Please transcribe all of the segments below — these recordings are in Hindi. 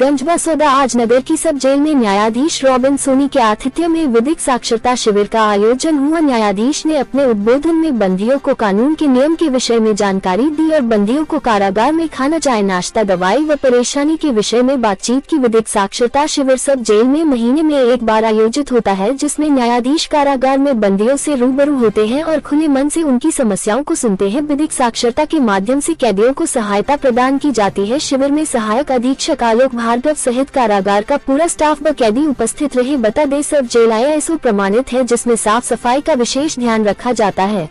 गंजबसौदा आज नगर की सब जेल में न्यायाधीश रॉबिन सोनी के आतिथ्य में विधिक साक्षरता शिविर का आयोजन हुआ। न्यायाधीश ने अपने उद्बोधन में बंदियों को कानून के नियम के विषय में जानकारी दी और बंदियों को कारागार में खाना चाय नाश्ता दवाई व परेशानी के विषय में बातचीत की। विधिक साक्षरता शिविर सब जेल में महीने में एक बार आयोजित होता है, जिसमें न्यायाधीश कारागार में बंदियों से रूबरू होते हैं और खुले मन से उनकी समस्याओं को सुनते हैं। विधिक साक्षरता के माध्यम से कैदियों को सहायता प्रदान की जाती है। शिविर में सहायक अधीक्षक आलोक भार्गव सहित कारागार का पूरा स्टाफ व कैदी उपस्थित रहे। बता दें सब जेल ISO प्रमाणित है, जिसमें साफ सफाई का विशेष ध्यान रखा जाता है।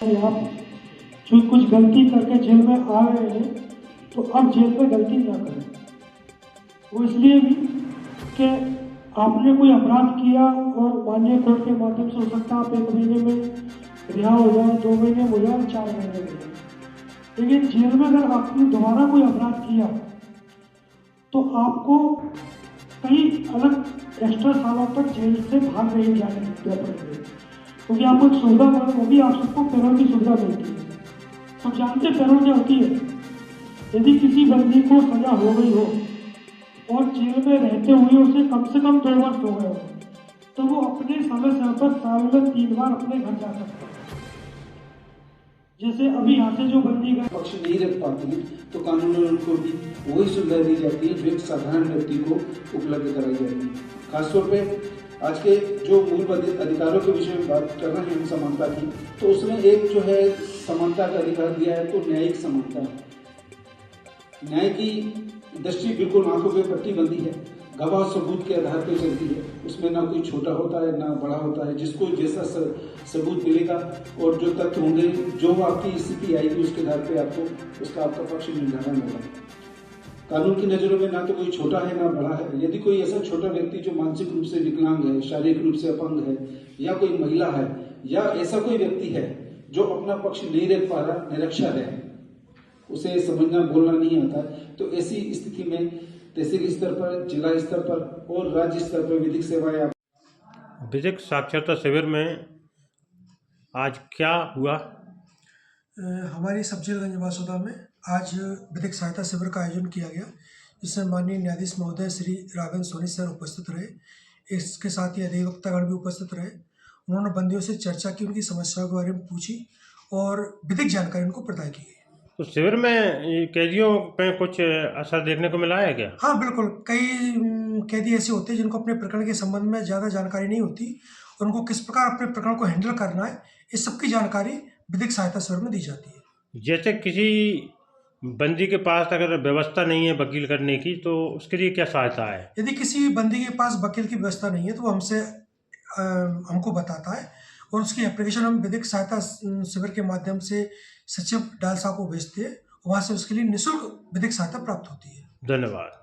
जो कुछ गलती करके जेल में आ रहे हैं तो अब जेल में गलती ना करें। वो इसलिए भी कि आपने कोई अपराध किया और माननीय कोर्ट के माध्यम से हो सकता है आप 1 महीने में रिहा हो जाए, 2 महीने में हो जाए, 4 महीने में हो जाए। लेकिन जेल में अगर आपने दोबारा कोई अपराध किया तो आपको कई अलग एक्स्ट्रा सालों तक जेल से भाग नहीं जाने पड़ेंगे, क्योंकि आपको एक सुविधा होगी, आप सबको पैरोल की सुविधा मिलती है। सब जानते पैरोल क्या होती है। यदि किसी बंदी को सजा हो गई हो और जेल में रहते हुए उसे कम से कम 2 वर्ष हो गए हो, तो वो अपने समय पर साल में 3 बार अपने घर जा सकता है। जैसे अभी यहाँ से जो बंदी का पक्ष नहीं रख पाते हैं तो कानून में उनको भी वही सुविधा दी जाती है जो एक साधारण व्यक्ति को उपलब्ध कराई जाती है। खासतौर पे आज के जो मूल अधिकारों के विषय में बात कर रहे हैं हम समानता की, तो उसमें एक जो है समानता का अधिकार दिया है तो न्यायिक समानता। न्याय की दृष्टि बिल्कुल आंखों पे पट्टी बंदी है, गवाह सबूत के आधार पर चलती है। उसमें ना कोई छोटा होता है ना बड़ा होता है, जिसको जैसा सबूत मिलेगा और जो तथ्य होंगे, जो आपकी स्थिति आएगी उसके आधार पे आपका पक्ष निर्धारण होगा। कानून की नज़रों में ना तो कोई छोटा है ना बड़ा है। यदि कोई ऐसा छोटा व्यक्ति जो मानसिक रूप से विकलांग है, शारीरिक रूप से अपंग है, या कोई महिला है, या ऐसा कोई व्यक्ति है जो अपना पक्ष नहीं रख पा रहा, निरक्षर है, उसे समझना बोलना नहीं आता, तो ऐसी स्थिति में तहसील स्तर पर, जिला स्तर पर और राज्य स्तर पर विधिक सेवाएं। विधिक साक्षरता शिविर में आज क्या हुआ? हमारी सब जेल गंजबसौदा में आज विधिक सहायता शिविर का आयोजन किया गया, जिसमें माननीय न्यायाधीश महोदय श्री रॉबिन सोनी सर उपस्थित रहे। इसके साथ ही अधिवक्तागण भी उपस्थित रहे। उन्होंने बंदियों से चर्चा की, उनकी समस्याओं के बारे में पूछी और विधिक जानकारी उनको प्रदान की गई। तो शिविर में कैदियों पे कुछ असर देखने को मिला है क्या? हाँ बिल्कुल, कई कैदी ऐसे होते हैं जिनको अपने प्रकरण के संबंध में ज़्यादा जानकारी नहीं होती और उनको किस प्रकार अपने प्रकरण को हैंडल करना है, इस सब की जानकारी विधिक सहायता शिविर में दी जाती है। जैसे किसी बंदी के पास अगर व्यवस्था नहीं है वकील करने की, तो उसके लिए क्या सहायता है? यदि किसी बंदी के पास वकील की व्यवस्था नहीं है तो वो हमको बताता है और उसकी एप्लीकेशन हम विधिक सहायता शिविर के माध्यम से सचिव डाल साहब को भेजते हैं। वहाँ से उसके लिए निःशुल्क विधिक सहायता प्राप्त होती है। धन्यवाद।